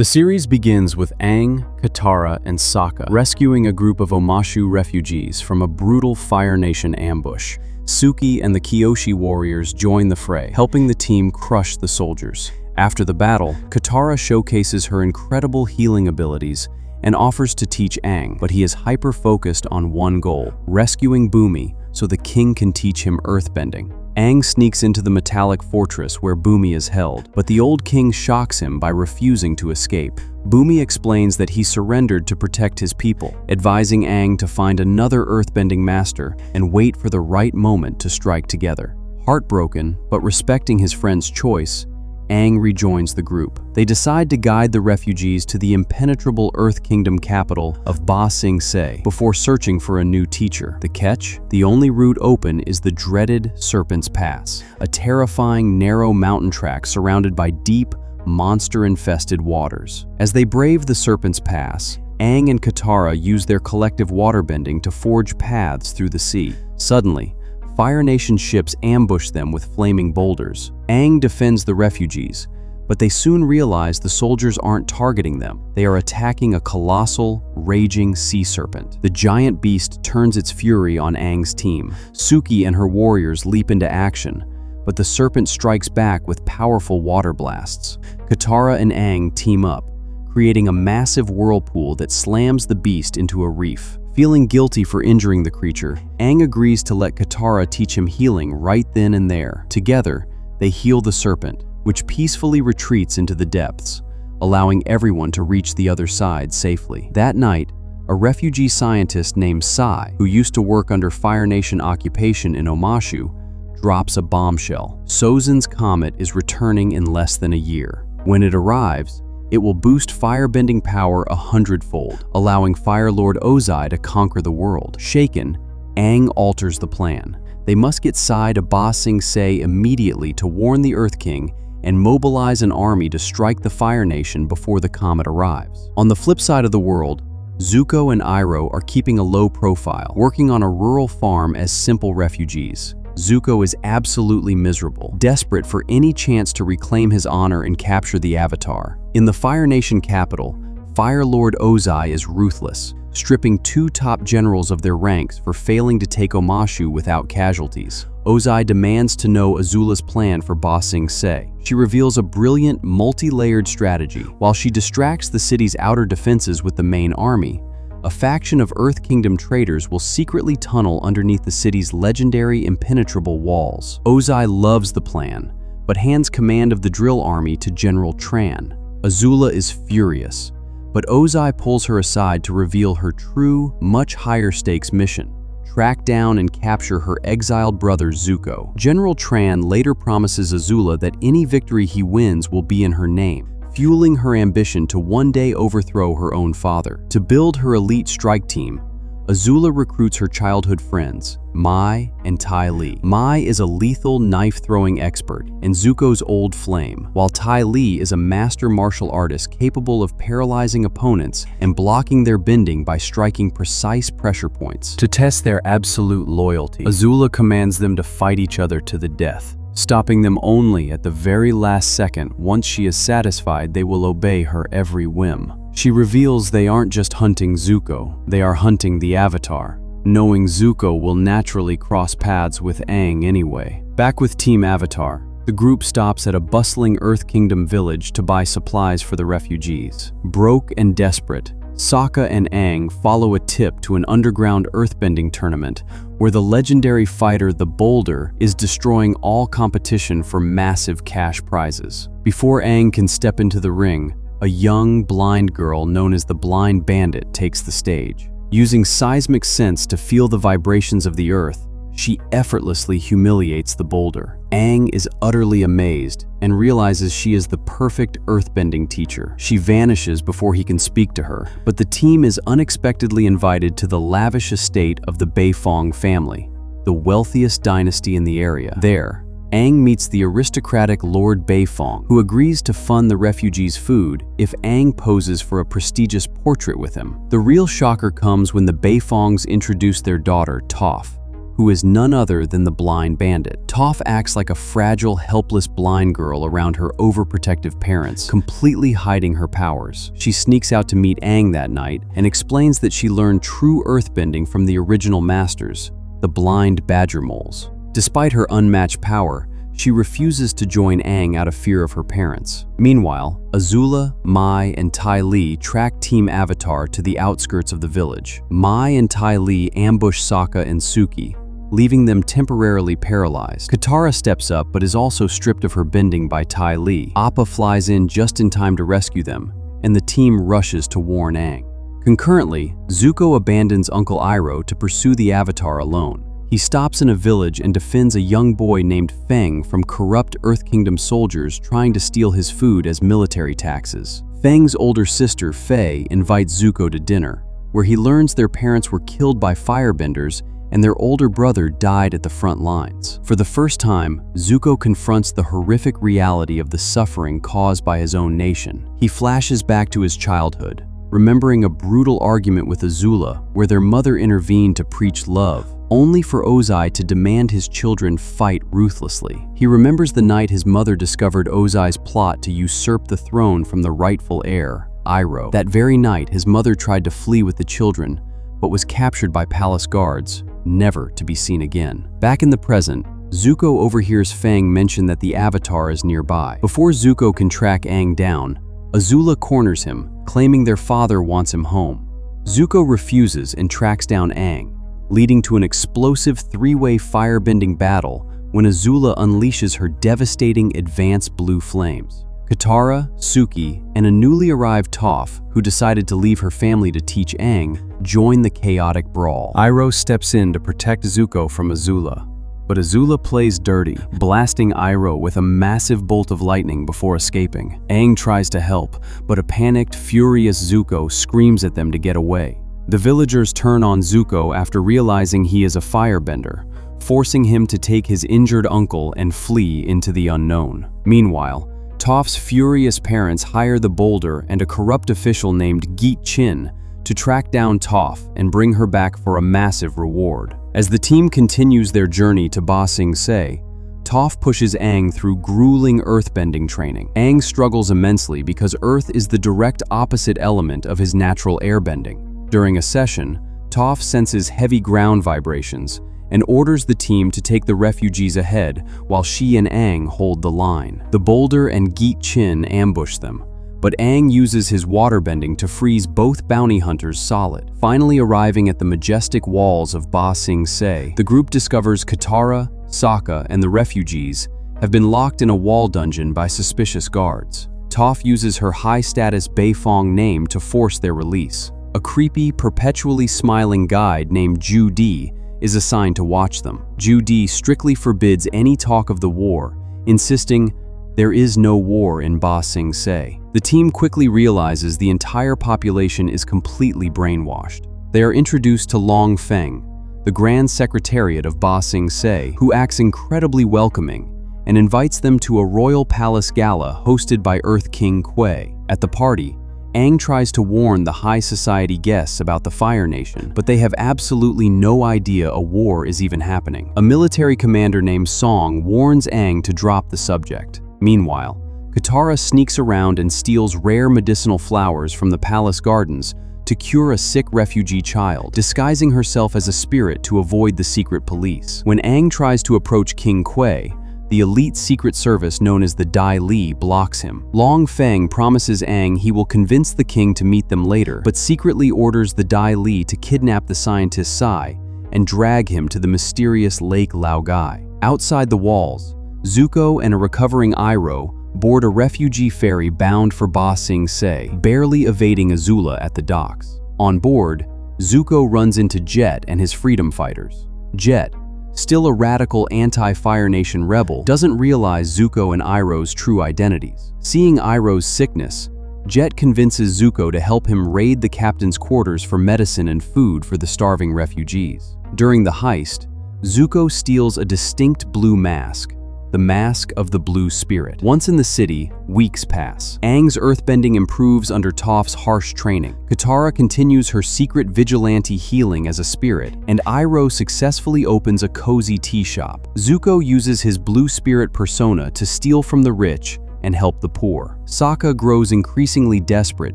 The series begins with Aang, Katara, and Sokka rescuing a group of Omashu refugees from a brutal Fire Nation ambush. Suki and the Kyoshi warriors join the fray, helping the team crush the soldiers. After the battle, Katara showcases her incredible healing abilities and offers to teach Aang, but he is hyper-focused on one goal: rescuing Bumi so the king can teach him earthbending. Aang sneaks into the metallic fortress where Bumi is held, but the old king shocks him by refusing to escape. Bumi explains that he surrendered to protect his people, advising Aang to find another earthbending master and wait for the right moment to strike together. Heartbroken, but respecting his friend's choice, Aang rejoins the group. They decide to guide the refugees to the impenetrable Earth Kingdom capital of Ba Sing Se before searching for a new teacher. The catch? The only route open is the dreaded Serpent's Pass, a terrifying, narrow mountain track surrounded by deep, monster-infested waters. As they brave the Serpent's Pass, Aang and Katara use their collective waterbending to forge paths through the sea. Suddenly, Fire Nation ships ambush them with flaming boulders. Aang defends the refugees, but they soon realize the soldiers aren't targeting them. They are attacking a colossal, raging sea serpent. The giant beast turns its fury on Aang's team. Suki and her warriors leap into action, but the serpent strikes back with powerful water blasts. Katara and Aang team up, creating a massive whirlpool that slams the beast into a reef. Feeling guilty for injuring the creature, Aang agrees to let Katara teach him healing right then and there. Together, they heal the serpent, which peacefully retreats into the depths, allowing everyone to reach the other side safely. That night, a refugee scientist named Sai, who used to work under Fire Nation occupation in Omashu, drops a bombshell. Sozin's comet is returning in less than a year. When it arrives, it will boost firebending power 100-fold, allowing Fire Lord Ozai to conquer the world. Shaken, Aang alters the plan. They must get Sai to Ba Sing Se immediately to warn the Earth King and mobilize an army to strike the Fire Nation before the comet arrives. On the flip side of the world, Zuko and Iroh are keeping a low profile, working on a rural farm as simple refugees. Zuko is absolutely miserable, desperate for any chance to reclaim his honor and capture the Avatar. In the Fire Nation capital, Fire Lord Ozai is ruthless, stripping two top generals of their ranks for failing to take Omashu without casualties. Ozai demands to know Azula's plan for Ba Sing Se. She reveals a brilliant, multi-layered strategy. While she distracts the city's outer defenses with the main army, a faction of Earth Kingdom traders will secretly tunnel underneath the city's legendary impenetrable walls. Ozai loves the plan, but hands command of the drill army to General Tran. Azula is furious, but Ozai pulls her aside to reveal her true, much higher stakes mission: track down and capture her exiled brother Zuko. General Tran later promises Azula that any victory he wins will be in her name, fueling her ambition to one day overthrow her own father. To build her elite strike team, Azula recruits her childhood friends, Mai and Ty Lee. Mai is a lethal knife-throwing expert and Zuko's old flame, while Ty Lee is a master martial artist capable of paralyzing opponents and blocking their bending by striking precise pressure points. To test their absolute loyalty, Azula commands them to fight each other to the death, stopping them only at the very last second. Once she is satisfied, they will obey her every whim. She reveals they aren't just hunting Zuko, they are hunting the Avatar, knowing Zuko will naturally cross paths with Aang anyway. Back with Team Avatar, the group stops at a bustling Earth Kingdom village to buy supplies for the refugees. Broke and desperate, Sokka and Aang follow a tip to an underground earthbending tournament where the legendary fighter the Boulder is destroying all competition for massive cash prizes. Before Aang can step into the ring, a young, blind girl known as the Blind Bandit takes the stage. Using seismic sense to feel the vibrations of the earth, she effortlessly humiliates the Boulder. Aang is utterly amazed and realizes she is the perfect earthbending teacher. She vanishes before he can speak to her, but the team is unexpectedly invited to the lavish estate of the Beifong family, the wealthiest dynasty in the area. There, Aang meets the aristocratic Lord Beifong, who agrees to fund the refugees' food if Aang poses for a prestigious portrait with him. The real shocker comes when the Beifongs introduce their daughter, Toph, who is none other than the blind bandit. Toph acts like a fragile, helpless blind girl around her overprotective parents, completely hiding her powers. She sneaks out to meet Aang that night and explains that she learned true earthbending from the original masters, the blind badger moles. Despite her unmatched power, she refuses to join Aang out of fear of her parents. Meanwhile, Azula, Mai, and Ty Lee track Team Avatar to the outskirts of the village. Mai and Ty Lee ambush Sokka and Suki, leaving them temporarily paralyzed. Katara steps up but is also stripped of her bending by Ty Lee. Appa flies in just in time to rescue them, and the team rushes to warn Aang. Concurrently, Zuko abandons Uncle Iroh to pursue the Avatar alone. He stops in a village and defends a young boy named Feng from corrupt Earth Kingdom soldiers trying to steal his food as military taxes. Feng's older sister, Faye, invites Zuko to dinner, where he learns their parents were killed by firebenders and their older brother died at the front lines. For the first time, Zuko confronts the horrific reality of the suffering caused by his own nation. He flashes back to his childhood, remembering a brutal argument with Azula where their mother intervened to preach love, only for Ozai to demand his children fight ruthlessly. He remembers the night his mother discovered Ozai's plot to usurp the throne from the rightful heir, Iroh. That very night, his mother tried to flee with the children, but was captured by palace guards, never to be seen again. Back in the present, Zuko overhears Feng mention that the Avatar is nearby. Before Zuko can track Aang down, Azula corners him, claiming their father wants him home. Zuko refuses and tracks down Aang, leading to an explosive three-way firebending battle when Azula unleashes her devastating advanced blue flames. Katara, Suki, and a newly arrived Toph, who decided to leave her family to teach Aang, join the chaotic brawl. Iroh steps in to protect Zuko from Azula, but Azula plays dirty, blasting Iroh with a massive bolt of lightning before escaping. Aang tries to help, but a panicked, furious Zuko screams at them to get away. The villagers turn on Zuko after realizing he is a firebender, forcing him to take his injured uncle and flee into the unknown. Meanwhile, Toph's furious parents hire the boulder and a corrupt official named Geet Chin to track down Toph and bring her back for a massive reward. As the team continues their journey to Ba Sing Se, Toph pushes Aang through grueling earthbending training. Aang struggles immensely because Earth is the direct opposite element of his natural airbending. During a session, Toph senses heavy ground vibrations and orders the team to take the refugees ahead while she and Aang hold the line. The boulder and Geet Chin ambush them, but Aang uses his waterbending to freeze both bounty hunters solid. Finally arriving at the majestic walls of Ba Sing Se, the group discovers Katara, Sokka, and the refugees have been locked in a wall dungeon by suspicious guards. Toph uses her high-status Beifong name to force their release. A creepy, perpetually smiling guide named Ju Di is assigned to watch them. Ju Di strictly forbids any talk of the war, insisting there is no war in Ba Sing Se. The team quickly realizes the entire population is completely brainwashed. They are introduced to Long Feng, the Grand Secretariat of Ba Sing Se, who acts incredibly welcoming and invites them to a royal palace gala hosted by Earth King Kui. At the party, Aang tries to warn the high society guests about the Fire Nation, but they have absolutely no idea a war is even happening. A military commander named Song warns Aang to drop the subject. Meanwhile, Katara sneaks around and steals rare medicinal flowers from the palace gardens to cure a sick refugee child, disguising herself as a spirit to avoid the secret police. When Aang tries to approach King Kui, the elite secret service known as the Dai Li blocks him. Long Feng promises Aang he will convince the king to meet them later, but secretly orders the Dai Li to kidnap the scientist Sai and drag him to the mysterious Lake Laogai. Outside the walls, Zuko and a recovering Iroh board a refugee ferry bound for Ba Sing Se, barely evading Azula at the docks. On board, Zuko runs into Jet and his freedom fighters. Jet, still a radical anti-Fire Nation rebel, doesn't realize Zuko and Iroh's true identities. Seeing Iroh's sickness, Jet convinces Zuko to help him raid the captain's quarters for medicine and food for the starving refugees. During the heist, Zuko steals a distinct blue mask, the mask of the blue spirit. Once in the city, weeks pass. Aang's earthbending improves under Toph's harsh training. Katara continues her secret vigilante healing as a spirit, and Iroh successfully opens a cozy tea shop. Zuko uses his blue spirit persona to steal from the rich and help the poor. Sokka grows increasingly desperate,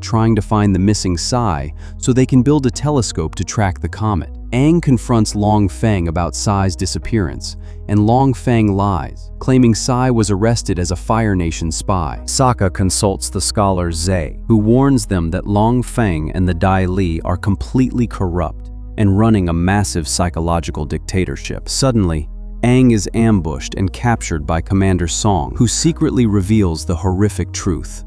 trying to find the missing Sai so they can build a telescope to track the comet. Aang confronts Long Feng about Sai's disappearance, and Long Feng lies, claiming Sai was arrested as a Fire Nation spy. Sokka consults the scholar Zay, who warns them that Long Feng and the Dai Li are completely corrupt and running a massive psychological dictatorship. Suddenly, Aang is ambushed and captured by Commander Song, who secretly reveals the horrific truth.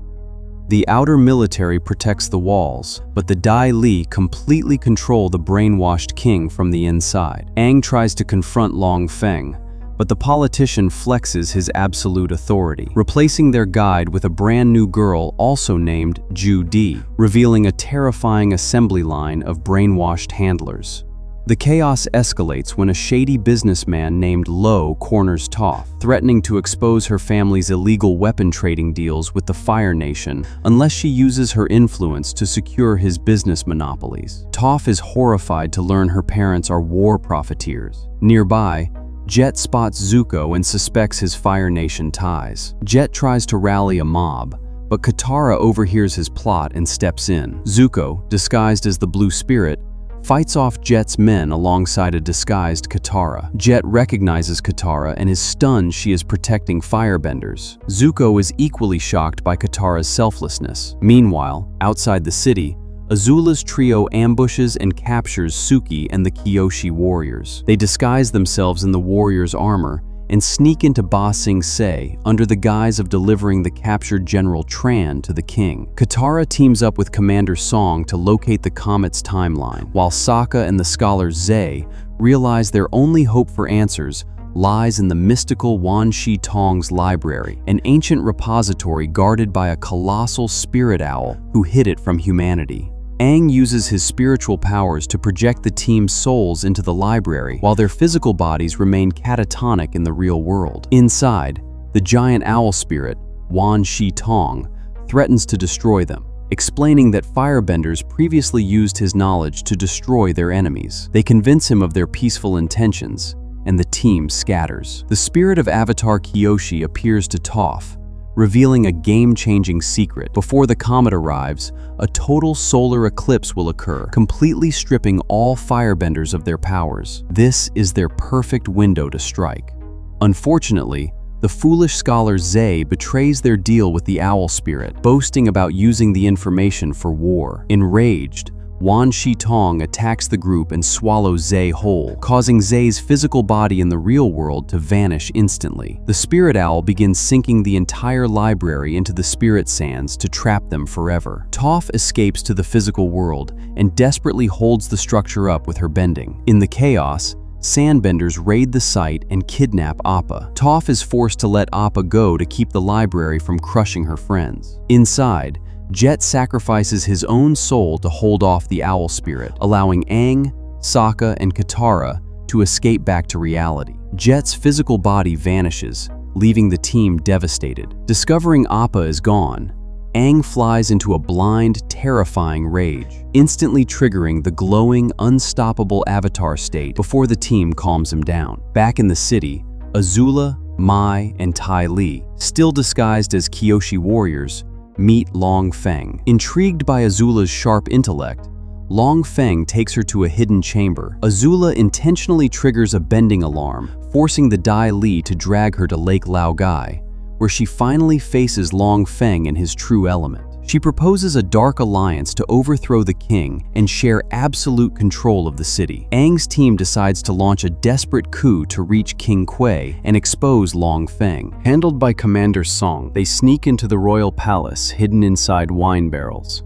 The outer military protects the walls, but the Dai Li completely control the brainwashed king from the inside. Aang tries to confront Long Feng, but the politician flexes his absolute authority, replacing their guide with a brand new girl also named Ju Di, revealing a terrifying assembly line of brainwashed handlers. The chaos escalates when a shady businessman named Lo corners Toph, threatening to expose her family's illegal weapon trading deals with the Fire Nation unless she uses her influence to secure his business monopolies. Toph is horrified to learn her parents are war profiteers. Nearby, Jet spots Zuko and suspects his Fire Nation ties. Jet tries to rally a mob, but Katara overhears his plot and steps in. Zuko, disguised as the Blue Spirit, fights off Jet's men alongside a disguised Katara. Jet recognizes Katara and is stunned she is protecting firebenders. Zuko is equally shocked by Katara's selflessness. Meanwhile, outside the city, Azula's trio ambushes and captures Suki and the Kyoshi warriors. They disguise themselves in the warriors' armor and sneak into Ba Sing Se under the guise of delivering the captured General Tran to the king. Katara teams up with Commander Song to locate the comet's timeline, while Sokka and the scholar Zay realize their only hope for answers lies in the mystical Wan Shi Tong's library, an ancient repository guarded by a colossal spirit owl who hid it from humanity. Aang uses his spiritual powers to project the team's souls into the library, while their physical bodies remain catatonic in the real world. Inside, the giant owl spirit, Wan Shi Tong, threatens to destroy them, explaining that firebenders previously used his knowledge to destroy their enemies. They convince him of their peaceful intentions, and the team scatters. The spirit of Avatar Kyoshi appears to Toph, revealing a game-changing secret. Before the comet arrives, a total solar eclipse will occur, completely stripping all firebenders of their powers. This is their perfect window to strike. Unfortunately, the foolish scholar Zay betrays their deal with the owl spirit, boasting about using the information for war. Enraged, Wan Shi Tong attacks the group and swallows Zay whole, causing Zay's physical body in the real world to vanish instantly. The spirit owl begins sinking the entire library into the spirit sands to trap them forever. Toph escapes to the physical world and desperately holds the structure up with her bending. In the chaos, sandbenders raid the site and kidnap Appa. Toph is forced to let Appa go to keep the library from crushing her friends. Inside, Jet sacrifices his own soul to hold off the owl spirit, allowing Aang, Sokka, and Katara to escape back to reality. Jet's physical body vanishes, leaving the team devastated. Discovering Appa is gone, Aang flies into a blind, terrifying rage, instantly triggering the glowing, unstoppable Avatar state before the team calms him down. Back in the city, Azula, Mai, and Ty Lee, still disguised as Kyoshi warriors, meet Long Feng. Intrigued by Azula's sharp intellect, Long Feng takes her to a hidden chamber. Azula intentionally triggers a bending alarm, forcing the Dai Li to drag her to Lake Laogai, where she finally faces Long Feng in his true element. She proposes a dark alliance to overthrow the king and share absolute control of the city. Aang's team decides to launch a desperate coup to reach King Kui and expose Long Feng. Handled by Commander Song, they sneak into the royal palace hidden inside wine barrels.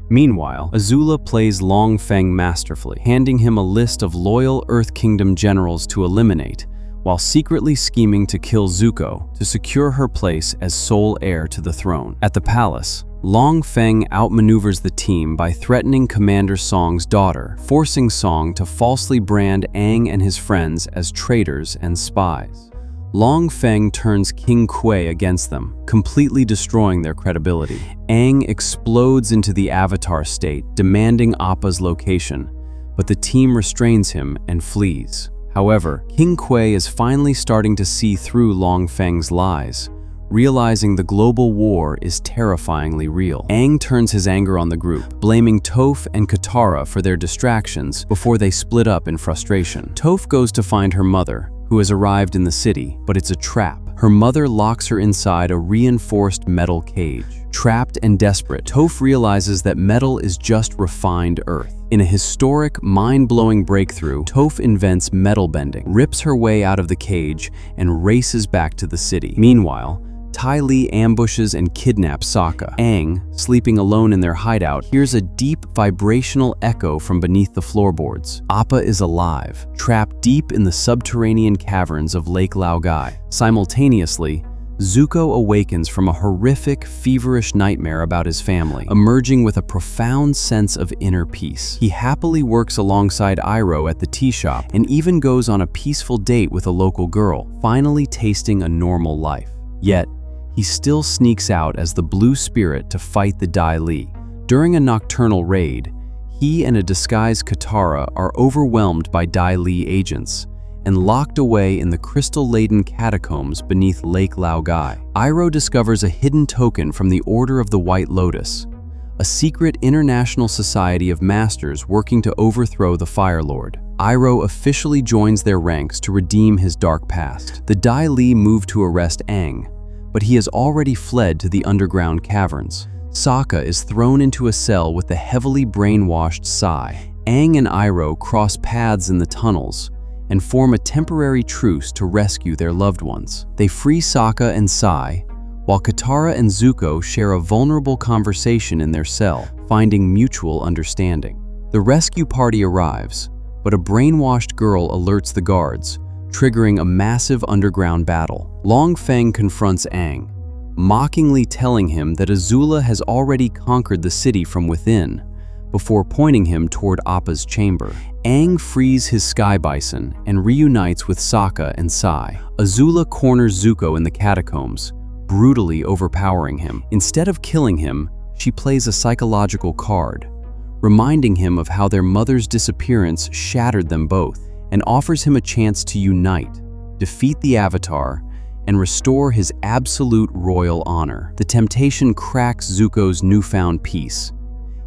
Meanwhile, Azula plays Long Feng masterfully, handing him a list of loyal Earth Kingdom generals to eliminate, while secretly scheming to kill Zuko to secure her place as sole heir to the throne. At the palace, Long Feng outmaneuvers the team by threatening Commander Song's daughter, forcing Song to falsely brand Aang and his friends as traitors and spies. Long Feng turns King Kui against them, completely destroying their credibility. Aang explodes into the Avatar state, demanding Appa's location, but the team restrains him and flees. However, King Kui is finally starting to see through Long Feng's lies, realizing the global war is terrifyingly real. Aang turns his anger on the group, blaming Toph and Katara for their distractions before they split up in frustration. Toph goes to find her mother, who has arrived in the city, but it's a trap. Her mother locks her inside a reinforced metal cage. Trapped and desperate, Toph realizes that metal is just refined earth. In a historic, mind-blowing breakthrough, Toph invents metal bending, rips her way out of the cage, and races back to the city. Meanwhile, Ty Lee ambushes and kidnaps Sokka. Aang, sleeping alone in their hideout, hears a deep vibrational echo from beneath the floorboards. Appa is alive, trapped deep in the subterranean caverns of Lake Laogai. Simultaneously, Zuko awakens from a horrific, feverish nightmare about his family, emerging with a profound sense of inner peace. He happily works alongside Iroh at the tea shop and even goes on a peaceful date with a local girl, finally tasting a normal life. Yet, he still sneaks out as the Blue Spirit to fight the Dai Li. During a nocturnal raid, he and a disguised Katara are overwhelmed by Dai Li agents and locked away in the crystal-laden catacombs beneath Lake Laogai. Iroh discovers a hidden token from the Order of the White Lotus, a secret international society of masters working to overthrow the Fire Lord. Iroh officially joins their ranks to redeem his dark past. The Dai Li move to arrest Aang, but he has already fled to the underground caverns. Sokka is thrown into a cell with the heavily brainwashed Sai. Aang and Iroh cross paths in the tunnels and form a temporary truce to rescue their loved ones. They free Sokka and Sai, while Katara and Zuko share a vulnerable conversation in their cell, finding mutual understanding. The rescue party arrives, but a brainwashed girl alerts the guards, triggering a massive underground battle. Long Feng confronts Aang, mockingly telling him that Azula has already conquered the city from within, before pointing him toward Appa's chamber. Aang frees his Sky Bison and reunites with Sokka and Sai. Azula corners Zuko in the catacombs, brutally overpowering him. Instead of killing him, she plays a psychological card, reminding him of how their mother's disappearance shattered them both, and offers him a chance to unite, defeat the Avatar, and restore his absolute royal honor. The temptation cracks Zuko's newfound peace.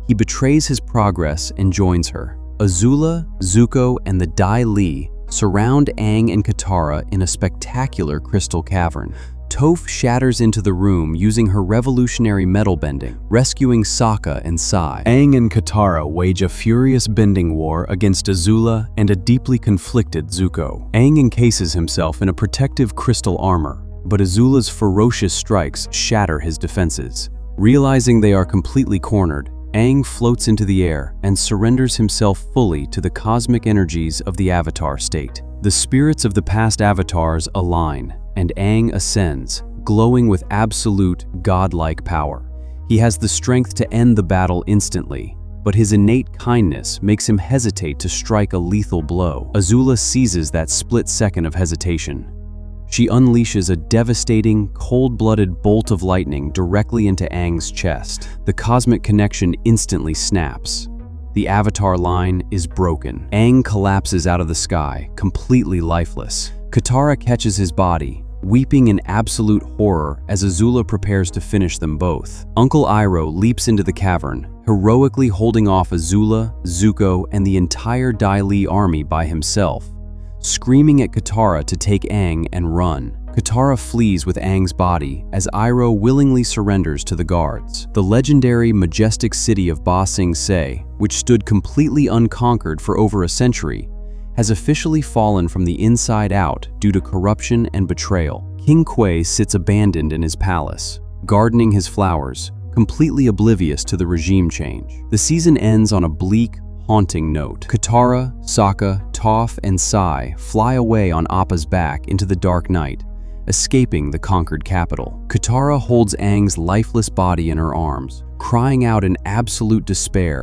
He betrays his progress and joins her. Azula, Zuko, and the Dai Li surround Aang and Katara in a spectacular crystal cavern. Toph shatters into the room using her revolutionary metal bending, rescuing Sokka and Sai. Aang and Katara wage a furious bending war against Azula and a deeply conflicted Zuko. Aang encases himself in a protective crystal armor, but Azula's ferocious strikes shatter his defenses. Realizing they are completely cornered, Aang floats into the air and surrenders himself fully to the cosmic energies of the Avatar state. The spirits of the past Avatars align, and Aang ascends, glowing with absolute, godlike power. He has the strength to end the battle instantly, but his innate kindness makes him hesitate to strike a lethal blow. Azula seizes that split second of hesitation. She unleashes a devastating, cold-blooded bolt of lightning directly into Aang's chest. The cosmic connection instantly snaps. The Avatar line is broken. Aang collapses out of the sky, completely lifeless. Katara catches his body, weeping in absolute horror as Azula prepares to finish them both. Uncle Iroh leaps into the cavern, heroically holding off Azula, Zuko, and the entire Dai Li army by himself, screaming at Katara to take Aang and run. Katara flees with Aang's body as Iroh willingly surrenders to the guards. The legendary, majestic city of Ba Sing Se, which stood completely unconquered for over a century, has officially fallen from the inside out due to corruption and betrayal. King Kui sits abandoned in his palace, gardening his flowers, completely oblivious to the regime change. The season ends on a bleak, haunting note. Katara, Sokka, Toph, and Sai fly away on Appa's back into the dark night, escaping the conquered capital. Katara holds Aang's lifeless body in her arms, crying out in absolute despair